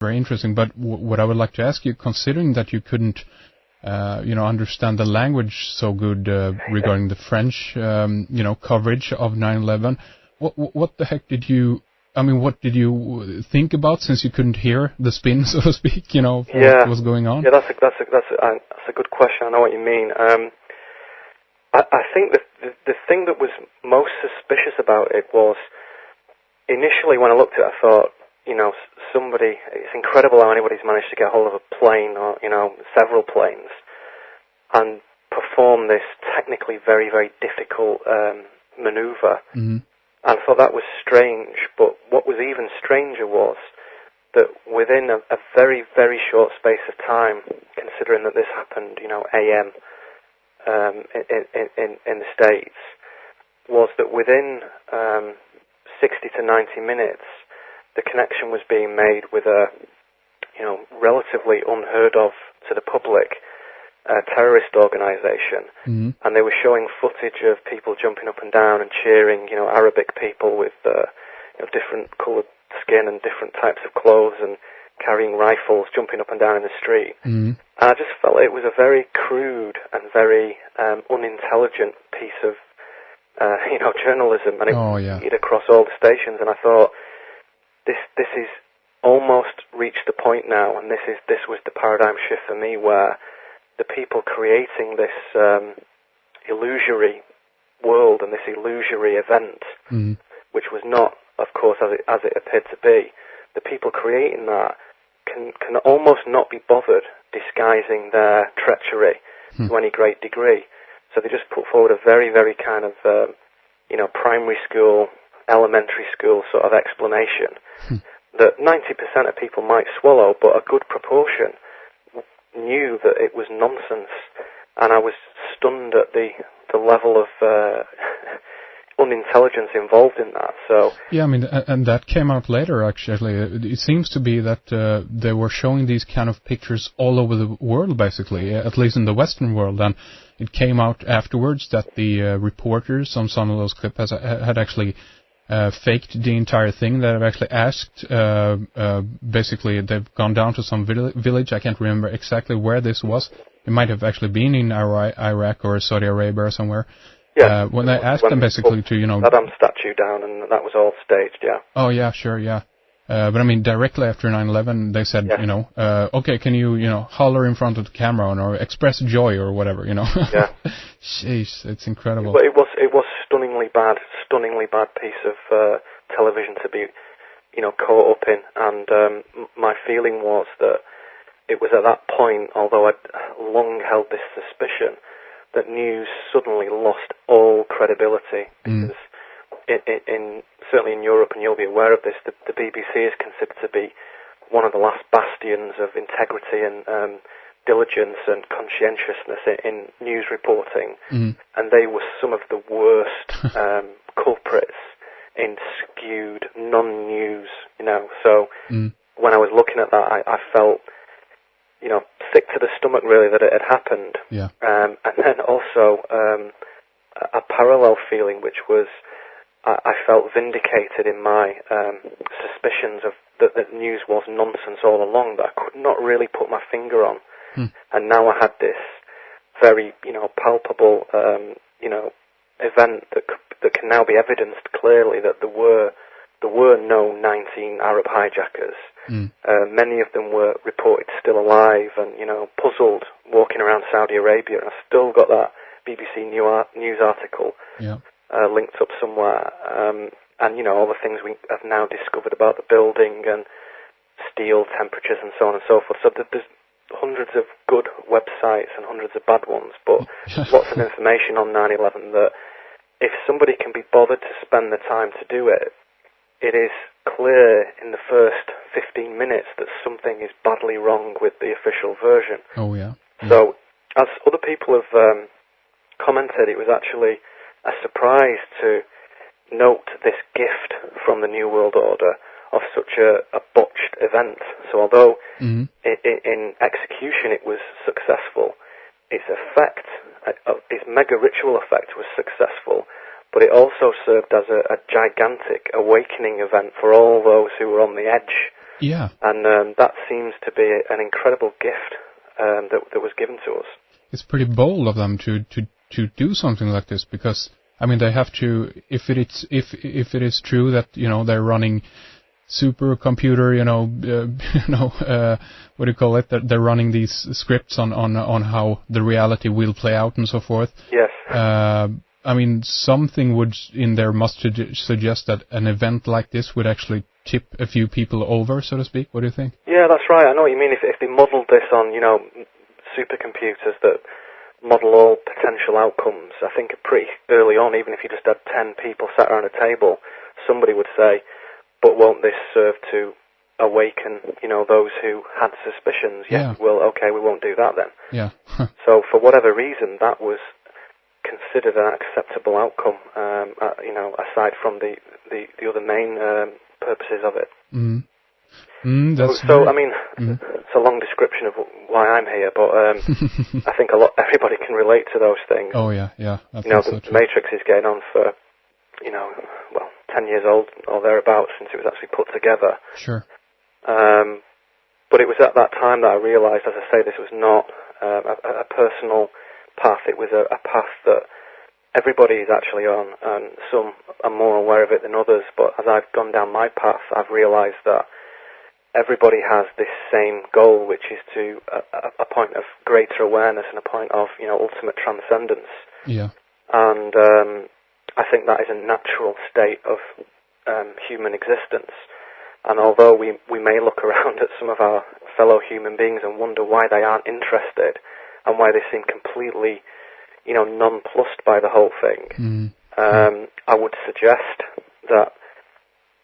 Very interesting. But what I would like to ask you, considering that you couldn't, understand the language so good regarding the French, coverage of 9/11, what the heck did you? I mean, what did you think about, since you couldn't hear the spin, so to speak? What was going on? Yeah, that's a good question. I know what you mean. I think the thing that was most suspicious about it was, initially when I looked at it, I thought, it's incredible how anybody's managed to get hold of a plane or, several planes and perform this technically very, very difficult maneuver. Mm-hmm. And I thought that was strange, but what was even stranger was that within a very, very short space of time, considering that this happened, AM in the States, was that within 60 to 90 minutes, the connection was being made with a, relatively unheard of to the public terrorist organization. Mm-hmm. And they were showing footage of people jumping up and down and cheering, Arabic people with different coloured skin and different types of clothes and carrying rifles, jumping up and down in the street. Mm-hmm. And I just felt it was a very crude and very unintelligent piece of journalism, and it across all the stations. And I thought, this is almost reached the point now, and this was the paradigm shift for me, where the people creating this illusory world and this illusory event, mm-hmm. which was not, of course, as it appeared to be, the people creating that can almost not be bothered disguising their treachery to any great degree. So they just put forward a very, very kind of, primary school, elementary school sort of explanation that 90% of people might swallow, but a good proportion knew that it was nonsense. And I was stunned at the level of unintelligence involved in that. So yeah, I mean, and that came out later, actually. It seems to be that they were showing these kind of pictures all over the world, basically, at least in the Western world. And it came out afterwards that the reporters on some of those clips had actually faked the entire thing. They have actually asked, basically, they've gone down to some village. I can't remember exactly where this was. It might have actually been in Iraq or Saudi Arabia or somewhere. Yeah, when they asked them basically to, Saddam's statue down, and that was all staged, yeah. Oh, yeah, sure, yeah. But I mean, directly after 9/11, they said, okay, can you, holler in front of the camera or express joy or whatever, Yeah. Jeez, it's incredible. But it was stunningly bad piece of television to be, caught up in, and my feeling was that it was at that point, although I'd long held this suspicion, that news suddenly lost all credibility, because certainly in Europe, and you'll be aware of this, the BBC is considered to be one of the last bastions of integrity and diligence and conscientiousness in news reporting, and they were some of the worst culprits in skewed non-news, So when I was looking at that, I felt, sick to the stomach, really, that it had happened. Yeah. And then also a parallel feeling, which was I felt vindicated in my suspicions of that news was nonsense all along, that I could not really put my finger on. And now I had this very, palpable, event that can now be evidenced clearly that there were no 19 Arab hijackers. Many of them were reported still alive and, puzzled, walking around Saudi Arabia. And I've still got that BBC News article linked up somewhere. And, all the things we have now discovered about the building and steel temperatures and so on and so forth. So there's hundreds of good websites and hundreds of bad ones, but lots of information on 9/11 that if somebody can be bothered to spend the time to do it, it is clear in the first 15 minutes that something is badly wrong with the official version. Oh, yeah. So, as other people have commented, it was actually a surprise to note this gift from the New World Order of such a botched event. So although in execution it was successful, its effect, its mega ritual effect was successful, but it also served as a gigantic awakening event for all those who were on the edge Yeah. And that seems to be an incredible gift that was given to us. It's pretty bold of them to do something like this, because I mean they have to, if it is true that they're running supercomputer, what do you call it? That they're running these scripts on how the reality will play out and so forth. Yes. I mean, something in there must suggest that an event like this would actually tip a few people over, so to speak. What do you think? Yeah, that's right. I know what you mean. If they modelled this on, supercomputers that model all potential outcomes, I think pretty early on, even if you just had 10 people sat around a table, somebody would say, but won't this serve to awaken, those who had suspicions? Yeah. Well, okay, we won't do that then. Yeah. So for whatever reason, that was considered an acceptable outcome, aside from the other main purposes of it. Mm. It's a long description of why I'm here, but I think everybody can relate to those things. Oh yeah. The Matrix is getting on for 10 years old or thereabouts since it was actually put together. Sure. But it was at that time that I realised, as I say, this was not a personal path. It was a path that everybody is actually on, and some are more aware of it than others. But as I've gone down my path, I've realised that everybody has this same goal, which is to a point of greater awareness and a point of ultimate transcendence. Yeah. And I think that is a natural state of human existence. And although we may look around at some of our fellow human beings and wonder why they aren't interested and why they seem completely, nonplussed by the whole thing, I would suggest that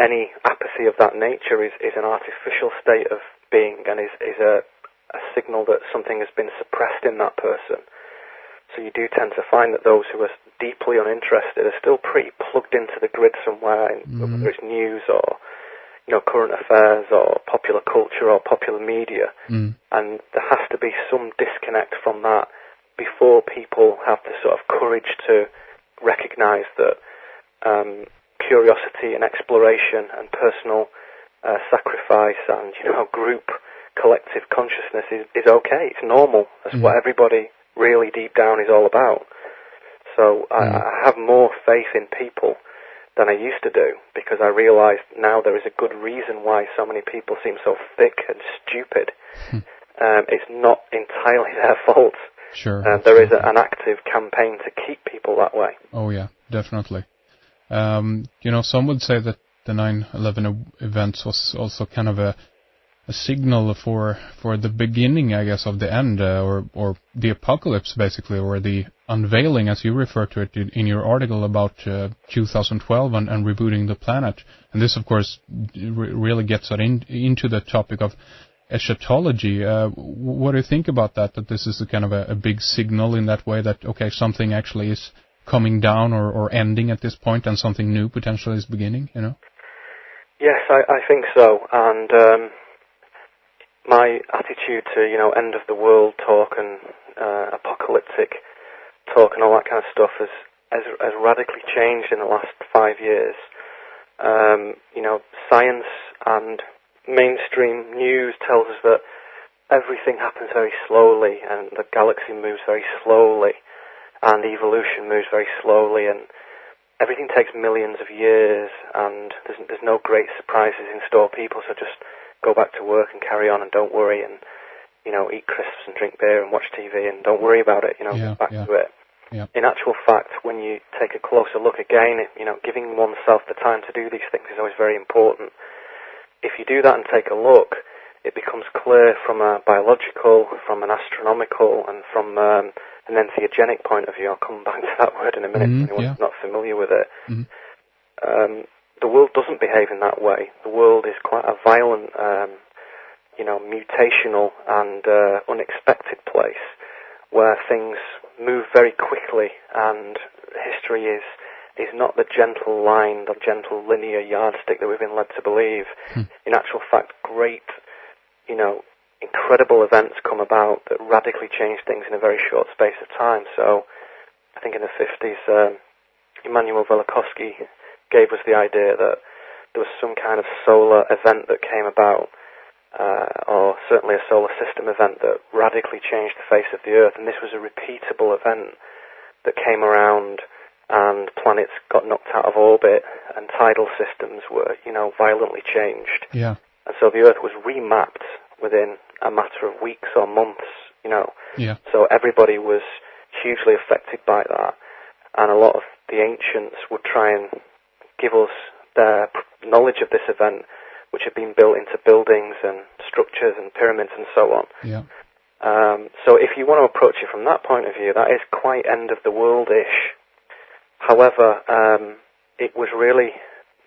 any apathy of that nature is an artificial state of being and is a signal that something has been suppressed in that person. So you do tend to find that those who are deeply uninterested are still pretty plugged into the grid somewhere, whether it's news or current affairs or popular culture or popular media. And there has to be some disconnect from that before people have the sort of courage to recognize that curiosity and exploration and personal sacrifice and group collective consciousness is okay. It's normal. That's what everybody really deep down is all about. So I have more faith in people than I used to do, because I realize now there is a good reason why so many people seem so thick and stupid. It's not entirely their fault. Sure. There is an active campaign to keep people that way. Oh yeah, definitely. Some would say that the 9/11 events was also kind of a signal for the beginning, I guess, of the end, or the apocalypse, basically, or the unveiling, as you refer to it in your article about 2012 and rebooting the planet. And this, of course, really gets into the topic of eschatology. What do you think about that? That this is a kind of a big signal in that way that, okay, something actually is coming down or ending at this point, and something new potentially is beginning, Yes, I think so. And my attitude to, end of the world talk and apocalyptic talk and all that kind of stuff has radically changed in the last 5 years. Science and mainstream news tells us that everything happens very slowly, and the galaxy moves very slowly, and evolution moves very slowly, and everything takes millions of years, and there's no great surprises in store. People so just go back to work and carry on and don't worry, and eat crisps and drink beer and watch TV and don't worry about it. Get back to it. Yeah. In actual fact, when you take a closer look again, giving oneself the time to do these things is always very important. If you do that and take a look, it becomes clear from a biological, from an astronomical, and from an entheogenic point of view. I'll come back to that word in a minute for anyone who's not familiar with it. The world doesn't behave in that way. The world is quite a violent, mutational and unexpected place where things move very quickly, and history is not the gentle line, the gentle linear yardstick that we've been led to believe. In actual fact, great, incredible events come about that radically change things in a very short space of time. So I think in the 50s, Immanuel Velikovsky gave us the idea that there was some kind of solar event that came about or certainly a solar system event that radically changed the face of the Earth, and this was a repeatable event that came around and planets got knocked out of orbit and tidal systems were, violently changed. Yeah. And so the Earth was remapped within a matter of weeks or months, Yeah. So everybody was hugely affected by that. And a lot of the ancients would try and give us their knowledge of this event, which had been built into buildings and structures and pyramids and so on. Yeah. So if you want to approach it from that point of view, that is quite end of the world-ish. However, it was really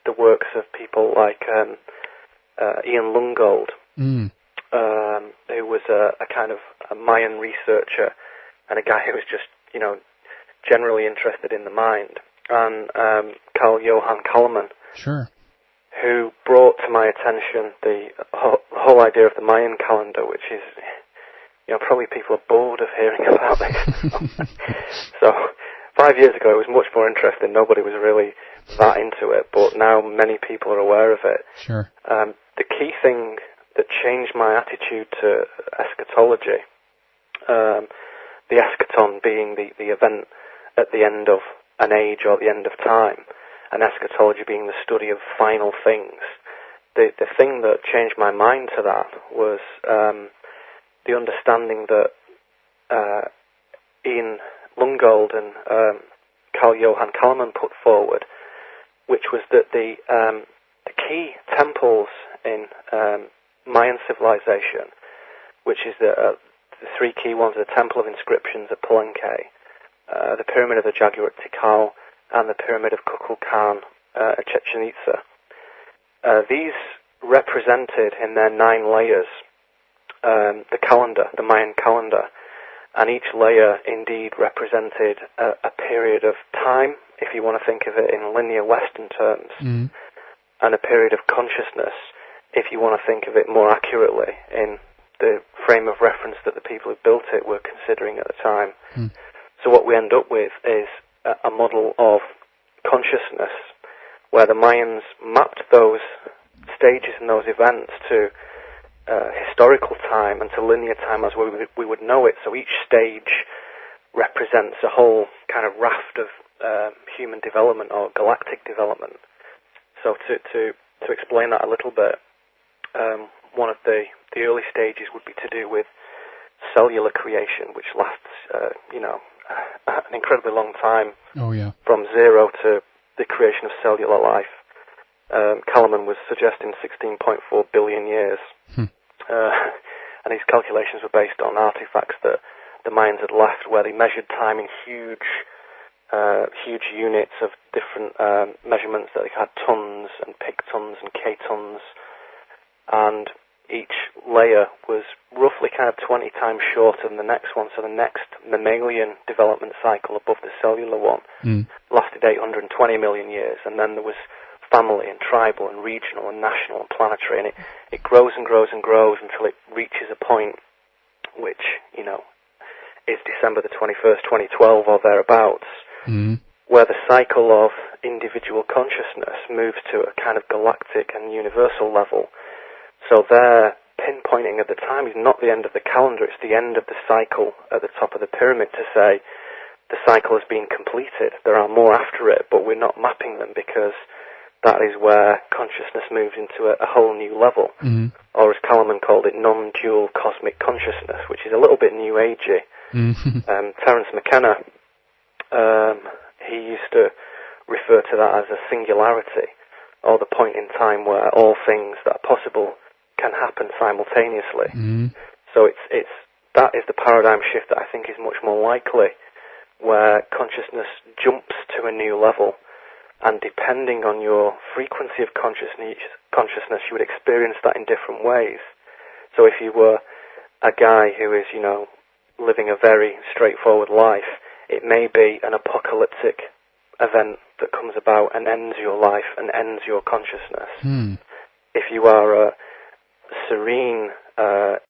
the works of people like Ian Lungold, who was a kind of a Mayan researcher and a guy who was just, generally interested in the mind, and Carl Johan Kallman, Sure. who brought to my attention the whole idea of the Mayan calendar, which is, probably people are bored of hearing about this. So 5 years ago it was much more interesting. Nobody was really that into it, but now many people are aware of it. Sure. The key thing that changed my attitude to eschatology, the eschaton being the event at the end of an age or the end of time, and eschatology being the study of final things. The thing that changed my mind to that was the understanding that Ian Lungold and Carl Johan Kallman put forward, which was that the key temples in Mayan civilization, which is the three key ones, the Temple of Inscriptions at Palenque, the Pyramid of the Jaguar at Tikal, and the Pyramid of Kukulkan at Chichen Itza. These represented in their 9 layers the calendar, the Mayan calendar, and each layer indeed represented a period of time, if you want to think of it in linear Western terms, and a period of consciousness, if you want to think of it more accurately in the frame of reference that the people who built it were considering at the time. So what we end up with is a model of consciousness where the Mayans mapped those stages and those events to historical time and to linear time as we would know it. So each stage represents a whole kind of raft of human development or galactic development. So to explain that a little bit, one of the early stages would be to do with cellular creation, which lasts, an incredibly long time. Oh, yeah. From zero to the creation of cellular life. Kallman was suggesting 16.4 billion years. And his calculations were based on artifacts that the Mayans had left, where they measured time in huge units of different measurements. That they had tons and pictons and ketons, and each layer was roughly kind of 20 times shorter than the next one. So the next mammalian development cycle above the cellular one lasted 820 million years, and then there was family and tribal and regional and national and planetary, and it grows and grows and grows until it reaches a point which, is December the 21st, 2012 or thereabouts, where the cycle of individual consciousness moves to a kind of galactic and universal level. So their pinpointing of the time is not the end of the calendar, it's the end of the cycle at the top of the pyramid to say the cycle has been completed. There are more after it, but we're not mapping them because that is where consciousness moves into a whole new level. Or as Kallman called it, non-dual cosmic consciousness, which is a little bit new agey. Terence McKenna, he used to refer to that as a singularity, or the point in time where all things that are possible can happen simultaneously. So that is the paradigm shift that I think is much more likely, where consciousness jumps to a new level, and depending on your frequency of consciousness, you would experience that in different ways. So if you were a guy who is, living a very straightforward life, it may be an apocalyptic event that comes about and ends your life and ends your consciousness. If you are a serene,